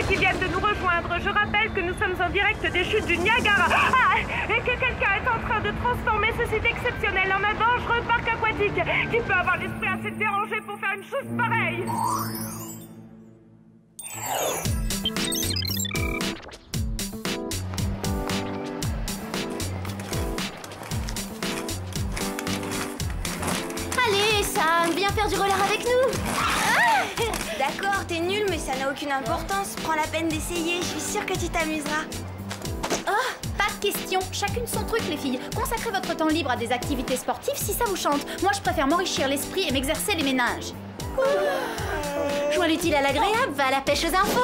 qui viennent de nous rejoindre, je rappelle que nous sommes en direct des chutes du Niagara. Et que quelqu'un est en train de transformer ce site exceptionnel en un dangereux parc aquatique. Qui peut avoir l'esprit assez dérangé pour faire une chose pareille? Allez, Sam, viens faire du roller avec nous. D'accord, t'es nul, mais ça n'a aucune importance. Prends la peine d'essayer, je suis sûre que tu t'amuseras. Oh, pas de question. Chacune son truc, les filles. Consacrez votre temps libre à des activités sportives si ça vous chante. Moi, je préfère m'enrichir l'esprit et m'exercer les méninges. Joins l'utile à l'agréable, va à la pêche aux infos.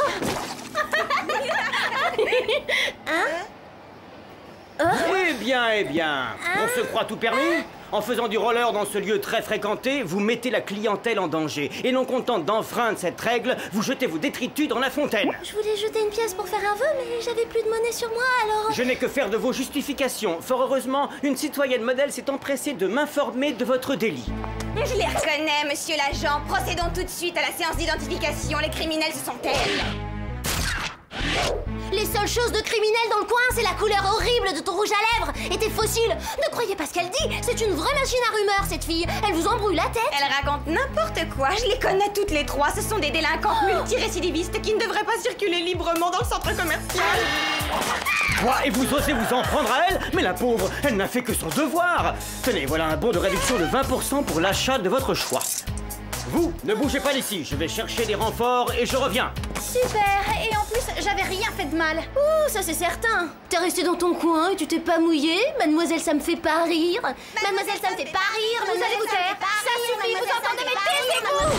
Eh bien, on se croit tout permis? En faisant du roller dans ce lieu très fréquenté, vous mettez la clientèle en danger. Et non contente d'enfreindre cette règle, vous jetez vos détritus dans la fontaine. Je voulais jeter une pièce pour faire un vœu, mais j'avais plus de monnaie sur moi, alors... Je n'ai que faire de vos justifications. Fort heureusement, une citoyenne modèle s'est empressée de m'informer de votre délit. Je les reconnais, monsieur l'agent. Procédons tout de suite à la séance d'identification. Les criminels, ce sont elles. Les seules choses de criminel dans le coin, c'est la couleur horrible de ton rouge à lèvres et tes fossiles. Ne croyez pas ce qu'elle dit, c'est une vraie machine à rumeurs, cette fille. Elle vous embrouille la tête. Elle raconte n'importe quoi, je les connais toutes les trois. Ce sont des délinquantes multirécidivistes qui ne devraient pas circuler librement dans le centre commercial. Quoi? Et vous osez vous en prendre à elle? Mais la pauvre, elle n'a fait que son devoir. Tenez, voilà un bon de réduction de 20% pour l'achat de votre choix. Vous, ne bougez pas d'ici, je vais chercher des renforts et je reviens. Super, et en plus, j'avais rien fait de mal. Ouh, ça c'est certain. T'es resté dans ton coin et tu t'es pas mouillé. Mademoiselle, ça me fait pas rire. Mademoiselle, ça me fait pas rire. Vous allez vous taire. Ça suffit, vous entendez mes taisez-vous.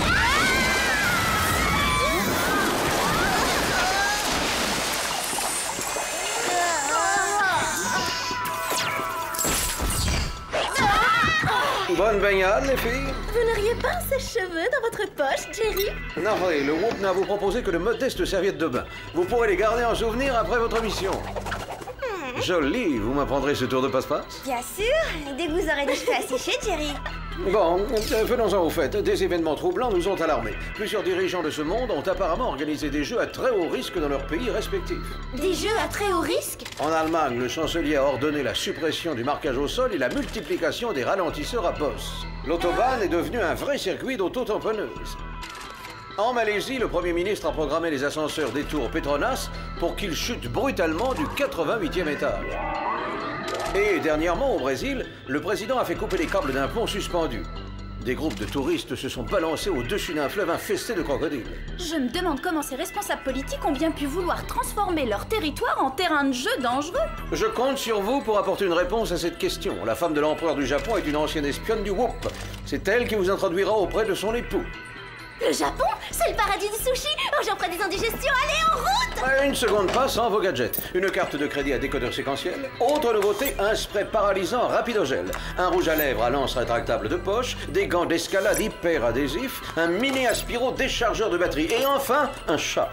Bonne baignade, les filles. Vous n'auriez pas un sèche-cheveux dans votre poche, Jerry? Navré, le Whoop n'a à vous proposer que de modestes serviettes de bain. Vous pourrez les garder en souvenir après votre mission. Joli, vous m'apprendrez ce tour de passe-passe? Bien sûr, dès que vous aurez des cheveux asséchés, Jerry. Bon, venons-en au fait. Des événements troublants nous ont alarmés. Plusieurs dirigeants de ce monde ont apparemment organisé des jeux à très haut risque dans leurs pays respectifs. Des jeux à très haut risque? En Allemagne, le chancelier a ordonné la suppression du marquage au sol et la multiplication des ralentisseurs à bosse. L'autobahn est devenu un vrai circuit d'auto-tamponneuses. En Malaisie, le Premier ministre a programmé les ascenseurs des tours Petronas pour qu'ils chutent brutalement du 88e étage. Et dernièrement, au Brésil, le président a fait couper les câbles d'un pont suspendu. Des groupes de touristes se sont balancés au-dessus d'un fleuve infesté de crocodiles. Je me demande comment ces responsables politiques ont bien pu vouloir transformer leur territoire en terrain de jeu dangereux. Je compte sur vous pour apporter une réponse à cette question. La femme de l'empereur du Japon est une ancienne espionne du Whoop. C'est elle qui vous introduira auprès de son époux. Le Japon? C'est le paradis du sushi. Oh, j'en ferai des indigestions. Allez, en route! Une seconde passe sans vos gadgets. Une carte de crédit à décodeur séquentiel. Autre nouveauté, un spray paralysant rapidogel. Un rouge à lèvres à lance rétractable de poche. Des gants d'escalade hyper adhésifs. Un mini aspiro déchargeur de batterie. Et enfin, un chat.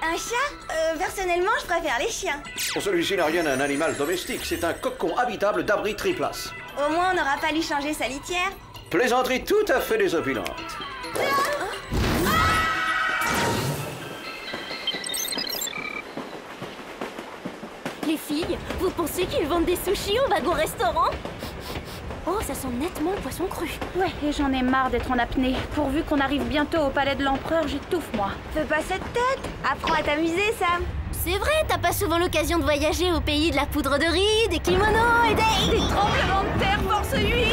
Un chat? Personnellement, je préfère les chiens. Celui-ci n'a rien d'un animal domestique. C'est un cocon habitable d'abri triplace. Au moins, on n'aura pas lui changer sa litière. Plaisanterie tout à fait désopilante. Les filles, vous pensez qu'ils vendent des sushis au wagon-restaurant? Oh, ça sent nettement le poisson cru. Ouais, et j'en ai marre d'être en apnée. Pourvu qu'on arrive bientôt au palais de l'empereur, j'étouffe, moi. Fais pas cette tête. Apprends à t'amuser, Sam. C'est vrai, t'as pas souvent l'occasion de voyager au pays de la poudre de riz, des kimonos et des tremblements de terre force 8.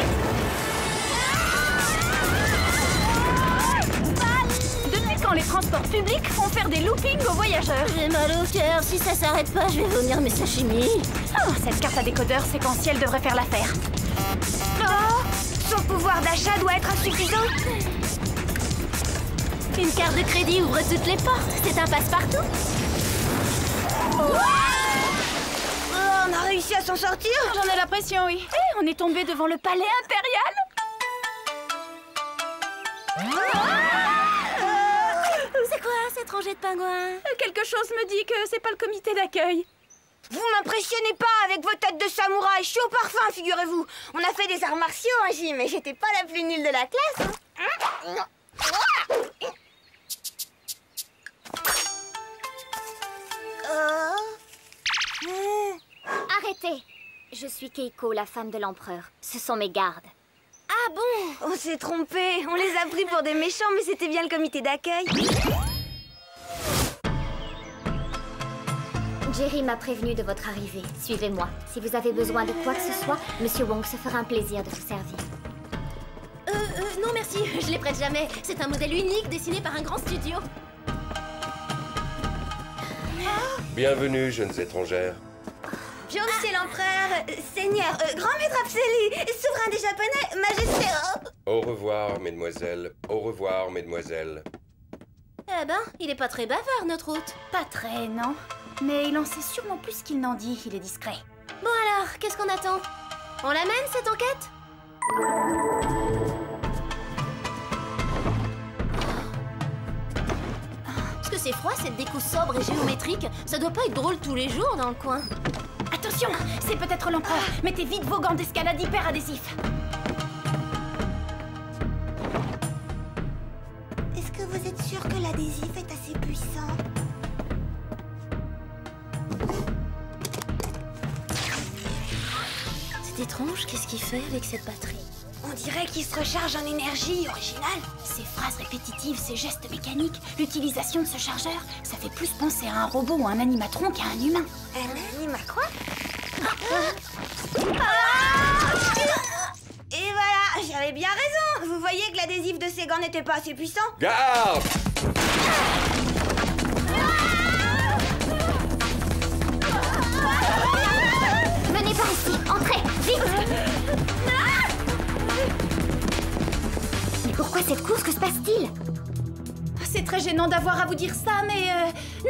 Depuis quand les transports publics font faire des loopings aux voyageurs? J'ai mal au cœur, si ça s'arrête pas, je vais vomir mes sashimi. Oh, cette carte à décodeur séquentiel devrait faire l'affaire. Oh, son pouvoir d'achat doit être insuffisant. Une carte de crédit ouvre toutes les portes, c'est un passe-partout. Oh, on a réussi à s'en sortir. J'en ai l'impression, oui. Et on est tombé devant le palais impérial. C'est quoi cette rangée de pingouins? Quelque chose me dit que c'est pas le comité d'accueil. Vous m'impressionnez pas avec vos têtes de samouraï. Je suis au parfum, figurez-vous. On a fait des arts martiaux, hein, J, mais j'étais pas la plus nulle de la classe. Hein. Je suis Keiko, la femme de l'empereur. Ce sont mes gardes. Ah bon? On s'est trompé. On les a pris pour des méchants, mais c'était bien le comité d'accueil. Jerry m'a prévenu de votre arrivée. Suivez-moi. Si vous avez besoin de quoi que ce soit, Monsieur Wong se fera un plaisir de vous servir. Non merci, je les prête jamais. C'est un modèle unique dessiné par un grand studio. Bienvenue, jeunes étrangères. Bien, monsieur l'empereur, seigneur, grand maître Apseli, souverain des Japonais, majesté... Au revoir, mesdemoiselles. Au revoir, mesdemoiselles. Eh ben, il est pas très bavard, notre hôte. Pas très, non. Mais il en sait sûrement plus qu'il n'en dit, il est discret. Bon alors, qu'est-ce qu'on attend? On l'amène, cette enquête? Parce que c'est froid, cette déco sobre et géométrique. Ça doit pas être drôle tous les jours dans le coin. Attention, c'est peut-être l'empereur. Mettez vite vos gants d'escalade hyper adhésifs. Est-ce que vous êtes sûr que l'adhésif est assez puissant? C'est étrange, qu'est-ce qu'il fait avec cette batterie? On dirait qu'il se recharge en énergie originale. Ces phrases répétitives, ces gestes mécaniques, l'utilisation de ce chargeur, ça fait plus penser à un robot ou un animatron qu'à un humain. Un anima quoi? Et voilà, j'avais bien raison. Vous voyez que l'adhésif de ces gants n'était pas assez puissant? Garde! Venez par ici, entrez, vite! Mais pourquoi cette course? Que se passe-t-il? C'est très gênant d'avoir à vous dire ça, mais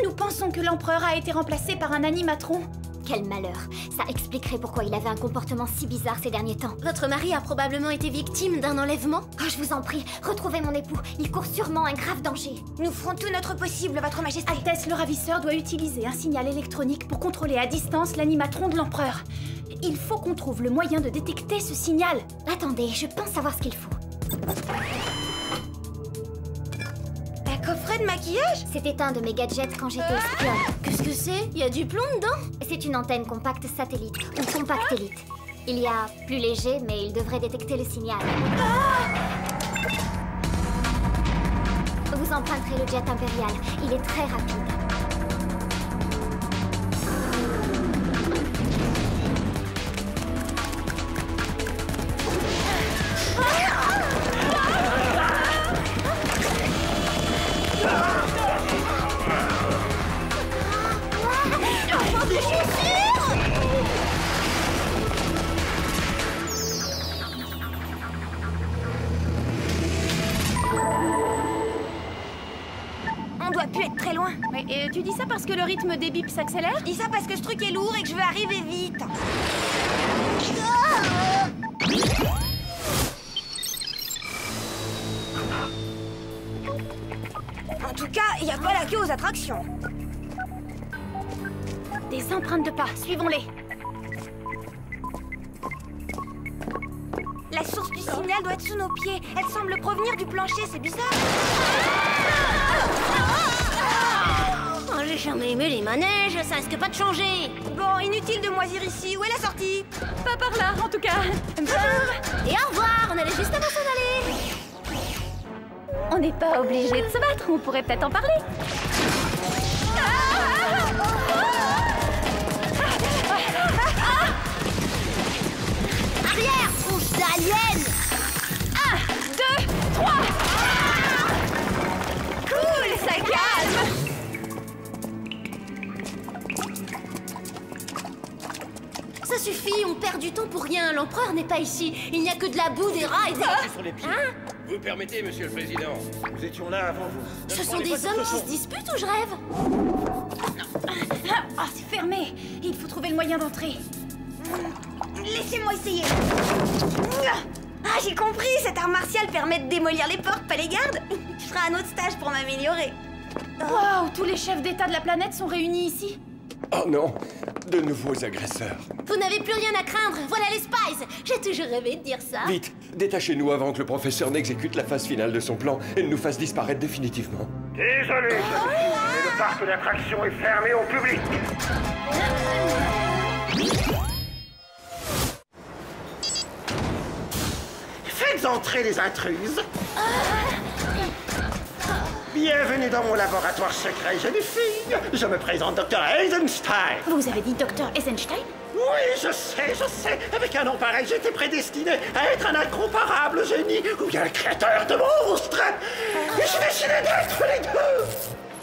nous pensons que l'empereur a été remplacé par un animatron. Quel malheur. Ça expliquerait pourquoi il avait un comportement si bizarre ces derniers temps. Votre mari a probablement été victime d'un enlèvement. Oh, je vous en prie, retrouvez mon époux. Il court sûrement un grave danger. Nous ferons tout notre possible, votre majesté. Altesse, le ravisseur doit utiliser un signal électronique pour contrôler à distance l'animatron de l'empereur. Il faut qu'on trouve le moyen de détecter ce signal. Attendez, je pense savoir ce qu'il faut. Un coffret de maquillage? C'était un de mes gadgets quand j'étais espionne. Qu'est-ce que c'est? Il y a du plomb dedans? C'est une antenne compacte satellite, ou compactélite. Il y a plus léger, mais il devrait détecter le signal. Vous emprunterez le jet impérial. Il est très rapide. On doit plus être très loin. Mais tu dis ça parce que le rythme des bips s'accélère? Je dis ça parce que ce truc est lourd et que je veux arriver vite. En tout cas, il n'y a pas la queue aux attractions. Des empreintes de pas, suivons-les. La source du signal doit être sous nos pieds. Elle semble provenir du plancher, c'est bizarre. Oh, j'ai jamais aimé les manèges, ça risque pas de changer. Bon, inutile de moisir ici. Où est la sortie? Pas par là, en tout cas. Et au revoir, on allait juste avant s'en aller. On n'est pas obligé de se battre, on pourrait peut-être en parler. Arrière, tronche d'alien. 1, 2, 3. Cool, ça calme. Ça suffit, on perd du temps pour rien. L'empereur n'est pas ici. Il n'y a que de la boue, des rats et des... Sur les pieds. Hein? Vous permettez, monsieur le président? Nous étions là avant vous. Ce sont des hommes qui se disputent ou je rêve? Ah, c'est fermé. Il faut trouver le moyen d'entrer. Laissez-moi essayer. Ah, j'ai compris. Cet art martial permet de démolir les portes, pas les gardes. Je ferai un autre stage pour m'améliorer. Waouh, tous les chefs d'État de la planète sont réunis ici. Oh non, de nouveaux agresseurs. Vous n'avez plus rien à craindre. Voilà les Spies. J'ai toujours rêvé de dire ça. Vite, détachez-nous avant que le professeur n'exécute la phase finale de son plan et ne nous fasse disparaître définitivement. Désolé, mais le parc d'attractions est fermé au public. entrez les intruses. Bienvenue dans mon laboratoire secret, jeune fille. Je me présente, Dr. Eisenstein. Vous avez dit Dr. Eisenstein? Oui, je sais. Avec un nom pareil, j'étais prédestiné à être un incomparable génie ou bien un créateur de monstres. Et j'ai décidé d'être les deux.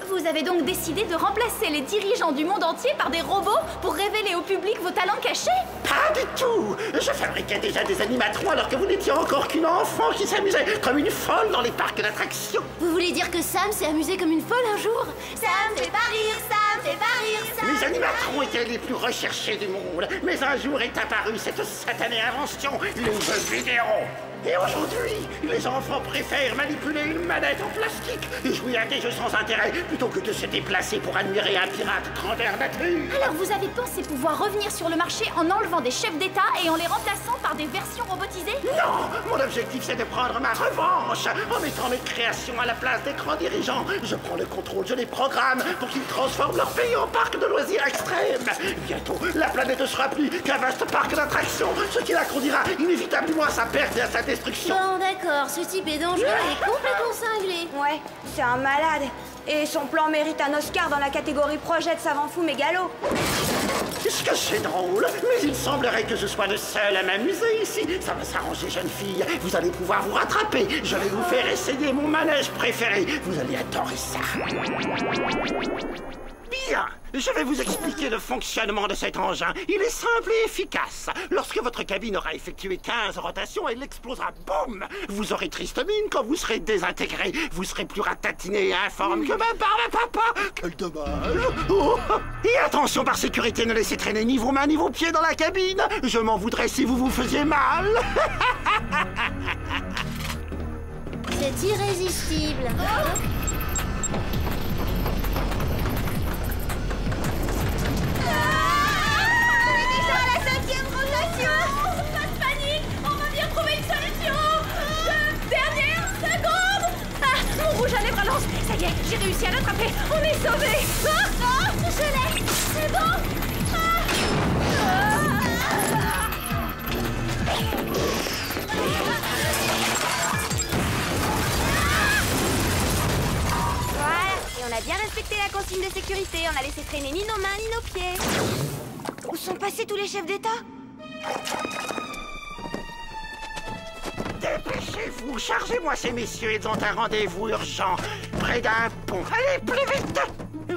Vous avez donc décidé de remplacer les dirigeants du monde entier par des robots pour révéler au public vos talents cachés? Pas du tout. Je fabriquais déjà des animatrons alors que vous n'étiez encore qu'une enfant qui s'amusait comme une folle dans les parcs d'attractions. Vous voulez dire que Sam s'est amusé comme une folle un jour? Ça me fait pas rire, ça me fait pas rire, ça. Les animatrons étaient les plus recherchés du monde. Mais un jour est apparue cette satanée invention, les jeux vidéo. Et aujourd'hui, les enfants préfèrent manipuler une manette en plastique et jouer à des jeux sans intérêt plutôt que de se déplacer pour admirer un pirate grandeur nature. Alors vous avez pensé pouvoir revenir sur le marché en enlevant des chefs d'État et en les remplaçant par des versions robotisées? Non, mon objectif c'est de prendre ma revanche. En mettant mes créations à la place des grands dirigeants, je prends le contrôle, je les programme pour qu'ils transforment leur pays en parc de loisirs extrêmes. Bientôt, la planète ne sera plus qu'un vaste parc d'attractions, ce qui la conduira inévitablement à sa perte et à sa destruction. Bon, d'accord, ce type est dangereux et complètement cinglé. Ouais, c'est un malade. Et son plan mérite un Oscar dans la catégorie projet de savant fou mégalo. Est-ce que c'est drôle? Mais il semblerait que je sois le seul à m'amuser ici. Ça va s'arranger, jeune fille. Vous allez pouvoir vous rattraper. Je vais vous faire essayer mon manège préféré. Vous allez adorer ça. Bien, je vais vous expliquer le fonctionnement de cet engin. Il est simple et efficace. Lorsque votre cabine aura effectué 15 rotations, elle explosera. Boum! Vous aurez triste mine quand vous serez désintégré. Vous serez plus ratatiné et informe que ma barbe papa. Quel dommage! Oh. Et attention, par sécurité, ne laissez traîner ni vos mains ni vos pieds dans la cabine. Je m'en voudrais si vous vous faisiez mal. C'est irrésistible. Pas de panique, on va bien trouver une solution. Dernière seconde. Ah, mon rouge à lèvres lance. Ça y est, j'ai réussi à l'attraper. On est sauvés. Je l'ai. C'est bon. Voilà, et on a bien respecté la consigne de sécurité. On a laissé traîner ni nos mains ni nos pieds. Où sont passés tous les chefs d'État? Dépêchez-vous, chargez-moi ces messieurs, ils ont un rendez-vous urgent, près d'un pont. Allez, plus vite!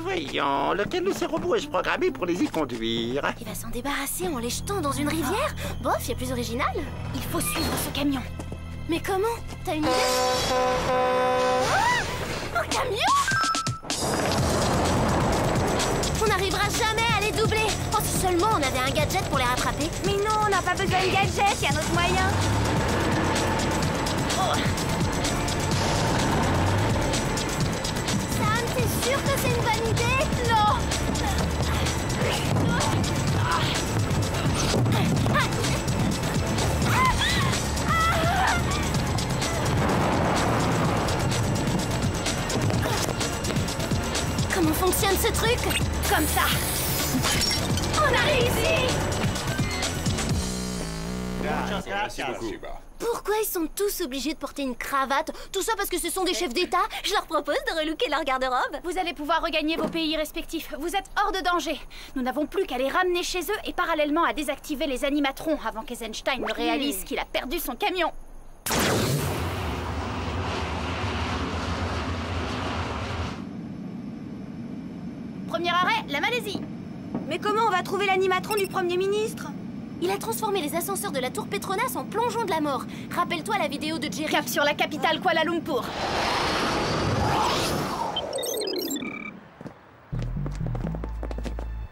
Voyons, lequel de ces robots ai-je programmé pour les y conduire? Il va s'en débarrasser en les jetant dans une rivière? Bof, il y a plus original. Il faut suivre ce camion. Mais comment? T'as une idée? Un camion? On n'arrivera jamais à les doubler. Oh, si seulement on avait un gadget pour les rattraper. Mais non, on n'a pas besoin de gadget, il y a un autre moyen. Sam, t'es sûr que c'est une bonne idée? Non. Comment fonctionne ce truc? Comme ça. On a réussi. Merci beaucoup. Pourquoi ils sont tous obligés de porter une cravate? Tout ça parce que ce sont des chefs d'État? Je leur propose de relooker leur garde-robe. Vous allez pouvoir regagner vos pays respectifs. Vous êtes hors de danger. Nous n'avons plus qu'à les ramener chez eux et parallèlement à désactiver les animatrons avant qu'Eisenstein ne réalise qu'il a perdu son camion. Premier arrêt, la Malaisie. Mais comment on va trouver l'animatron du Premier ministre? Il a transformé les ascenseurs de la tour Petronas en plongeon de la mort. Rappelle-toi la vidéo de Jerry. Cap sur la capitale Kuala Lumpur.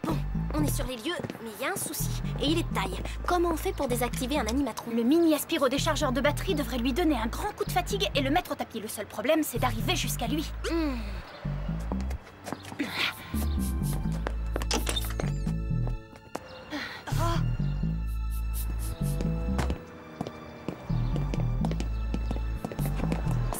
Bon, on est sur les lieux, mais il y a un souci. Et il est de taille. Comment on fait pour désactiver un animatron? Le mini aspiro-déchargeur de batterie devrait lui donner un grand coup de fatigue et le mettre au tapis. Le seul problème, c'est d'arriver jusqu'à lui.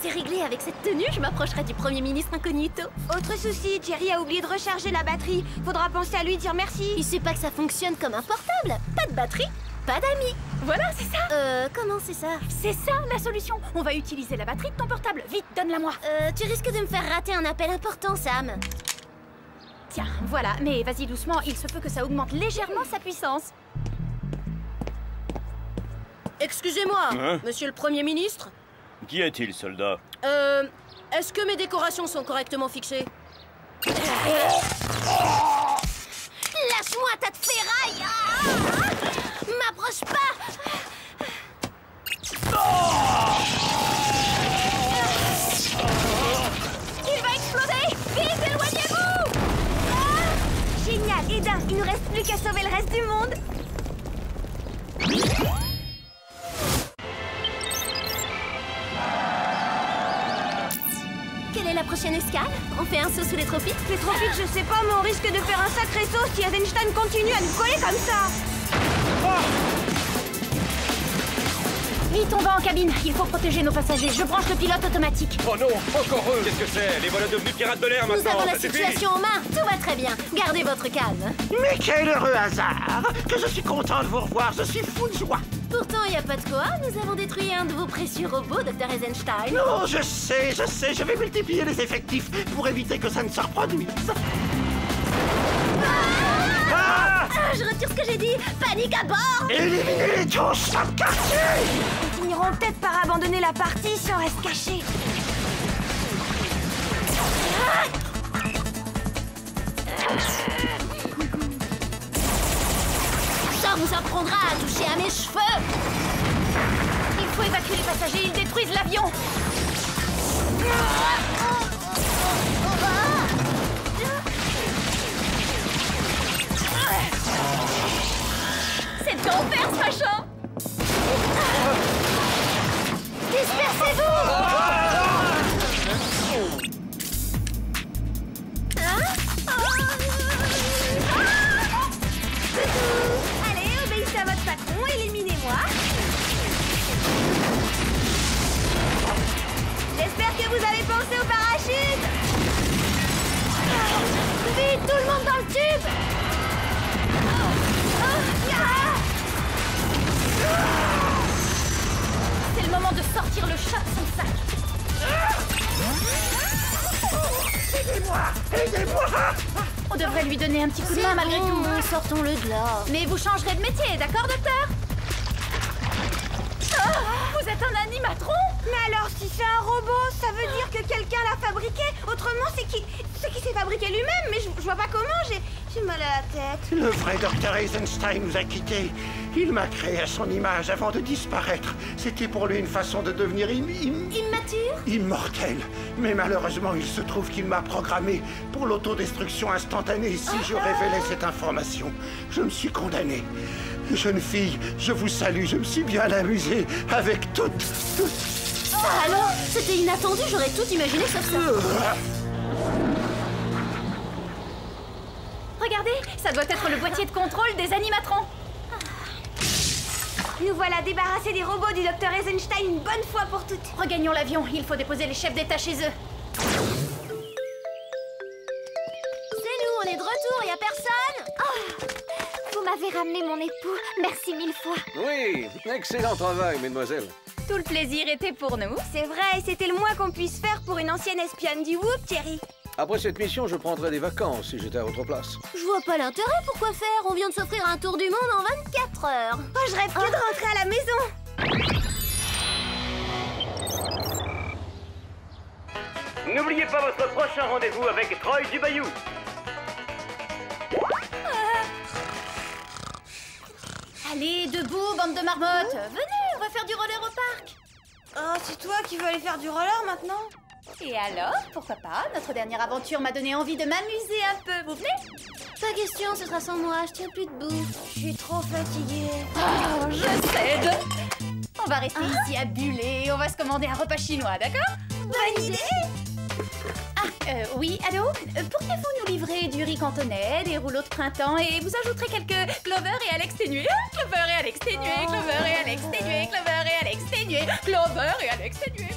C'est réglé, avec cette tenue, je m'approcherai du Premier ministre incognito. Autre souci, Jerry a oublié de recharger la batterie. Faudra penser à lui dire merci. Il sait pas que ça fonctionne comme un portable. Pas de batterie, pas d'amis. Voilà, c'est ça. Comment c'est ça? C'est ça la solution. On va utiliser la batterie de ton portable. Vite, donne-la-moi. Tu risques de me faire rater un appel important, Sam. Tiens, voilà. Mais vas-y doucement, il se peut que ça augmente légèrement sa puissance. Excusez-moi, Hein? monsieur le Premier ministre. Qui est-il, soldat? Est-ce que mes décorations sont correctement fixées? Lâche-moi, tas de ferraille! M'approche pas! Il va exploser! Vite, éloignez-vous! Génial, Eden, il nous reste plus qu'à sauver le reste du monde. Quelle est la prochaine escale? On fait un saut sous les tropiques? Les tropiques, je sais pas, mais on risque de faire un sacré saut si Eisenstein continue à nous coller comme ça. Vite, on va en cabine. Il faut protéger nos passagers. Je branche le pilote automatique. Oh non, encore eux! Qu'est-ce que c'est? Les voilà devenus pirates de l'air Nous maintenant! avons la ça suffit. situation en main. Tout va très bien. Gardez votre calme. Mais quel heureux hasard! Que je suis content de vous revoir, je suis fou de joie! Pourtant, il n'y a pas de quoi. Nous avons détruit un de vos précieux robots, Dr. Eisenstein. Non, je sais, je vais multiplier les effectifs pour éviter que ça ne se reproduise. Je retire ce que j'ai dit. Panique à bord. Éliminez tous la quartier! Ils finiront peut-être par abandonner la partie si on reste caché. Ça vous apprendra à toucher à mes cheveux. Il faut évacuer les passagers. Ils détruisent l'avion. C'est d'enfer, ce machin. Dispersez-vous. Allez, obéissez à votre patron, éliminez-moi. J'espère que vous avez pensé au parachute. Vite, tout le monde dans le tube. C'est le moment de sortir le chat de son sac. Aidez-moi! On devrait lui donner un petit coup de main malgré tout. Sortons-le de là. Mais vous changerez de métier, d'accord, docteur? Vous êtes un animatron? Mais alors, si c'est un robot, ça veut dire que quelqu'un l'a fabriqué. Autrement, c'est qui s'est fabriqué lui-même. Mais je vois pas comment, j'ai mal à la tête. Le vrai Dr. Eisenstein nous a quittés. Il m'a créé à son image avant de disparaître. C'était pour lui une façon de devenir Immature? immortel. Mais malheureusement, il se trouve qu'il m'a programmé pour l'autodestruction instantanée si je révélais cette information. Je me suis condamné. Jeune fille, je vous salue, je me suis bien amusé avec toutes. Ah alors, c'était inattendu, j'aurais tout imaginé sauf ça. Regardez, ça doit être le boîtier de contrôle des animatrons. Nous voilà débarrassés des robots du Dr. Eisenstein une bonne fois pour toutes. Regagnons l'avion, il faut déposer les chefs d'État chez eux. C'est nous, on est de retour, y a personne? Vous m'avez ramené mon époux, merci 1000 fois. Oui, excellent travail, mesdemoiselles. Tout le plaisir était pour nous. C'est vrai, c'était le moins qu'on puisse faire pour une ancienne espionne du Whoop, Thierry. Après cette mission, je prendrais des vacances si j'étais à votre place. Je vois pas l'intérêt, pourquoi faire? On vient de s'offrir un tour du monde en 24 heures. Oh, je rêve que de rentrer à la maison. N'oubliez pas votre prochain rendez-vous avec Troy Dubayou. Allez, debout, bande de marmottes. Venez, on va faire du roller au parc. Oh, c'est toi qui veux aller faire du roller maintenant? Et alors, pourquoi pas? Notre dernière aventure m'a donné envie de m'amuser un peu. Vous venez? Pas question, ce sera sans moi, je tiens plus debout. Je suis trop fatiguée. Oh, je cède. On va rester ici à buller. On va se commander un repas chinois, d'accord? Bonne idée. Oui, allô? Pourriez-vous nous livrer du riz cantonais, des rouleaux de printemps et vous ajouterez quelques Clover et Alex ténués? Clover et Alex ténués, Clover et Alex ténués, Clover et Alex ténués, Clover et Alex ténués.